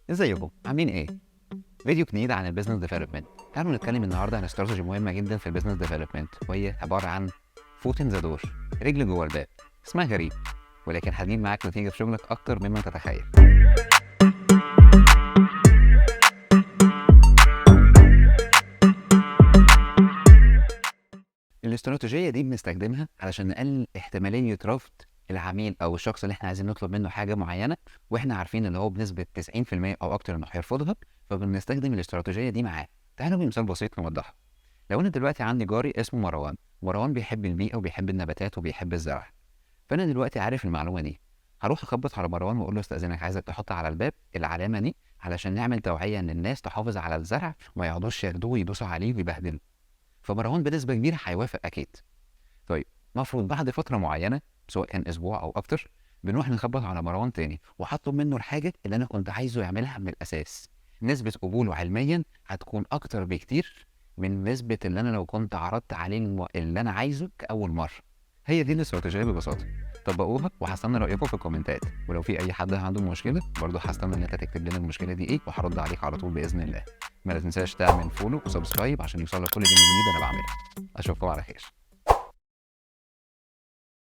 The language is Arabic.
ازيكم عاملين ايه؟ فيديو جديد عن البيزنس ديفلوبمنت. تعالوا نتكلم النهارده عن استراتيجي مهمه جدا في البيزنس ديفلوبمنت، وهي عباره عن فوت ان ذا دور، رجل جوه الباب. اسمها غريب، ولكن هتجيب معاك نتيجه في شغلك اكتر مما تتخيل. الاستراتيجيه دي بنستخدمها علشان نقلل احتماليه رفض العميل او الشخص اللي احنا عايزين نطلب منه حاجه معينه، واحنا عارفين ان هو بنسبه 90% او اكتر انه هيرفضها. فبنستخدم الاستراتيجيه دي معاه. تعالوا بمثال بسيط نوضحها. لو انا دلوقتي عندي جاري اسمه مروان، مروان بيحب البيئه وبيحب النباتات وبيحب الزرع. فانا دلوقتي عارف المعلومه دي. هروح اخبط على مروان واقول له استاذنك عايزك تحط على الباب العلامه دي علشان نعمل توعيه ان الناس تحافظ على الزرع وما يقعدوش ياخدوه ويدوسوا عليه ويبهدلوا. فمروان بنسبه كبيره هيوافق اكيد. طيب، المفروض بعد فتره معينه، سواء كان اسبوع او اكتر، بنروح نخبط على مروان تاني وهطلب منه الحاجه اللي انا كنت عايزه يعملها من الاساس. نسبه قبوله علميا هتكون اكتر بكتير من نسبه اللي انا لو كنت عرضت عليه اللي انا عايزه كاول مره. هي دي الاستراتيجيه ببساطه. طبقوها وهستنى رايكم في الكومنتات، ولو في اي حد عنده مشكله برضه هستنى ان انت تكتب لنا المشكله دي ايه وهرد عليك على طول باذن الله. ما تنساش تعمل فولو وسبسكرايب عشان يوصلك كل فيديو جديد انا بعملها. اشوفكم على خير.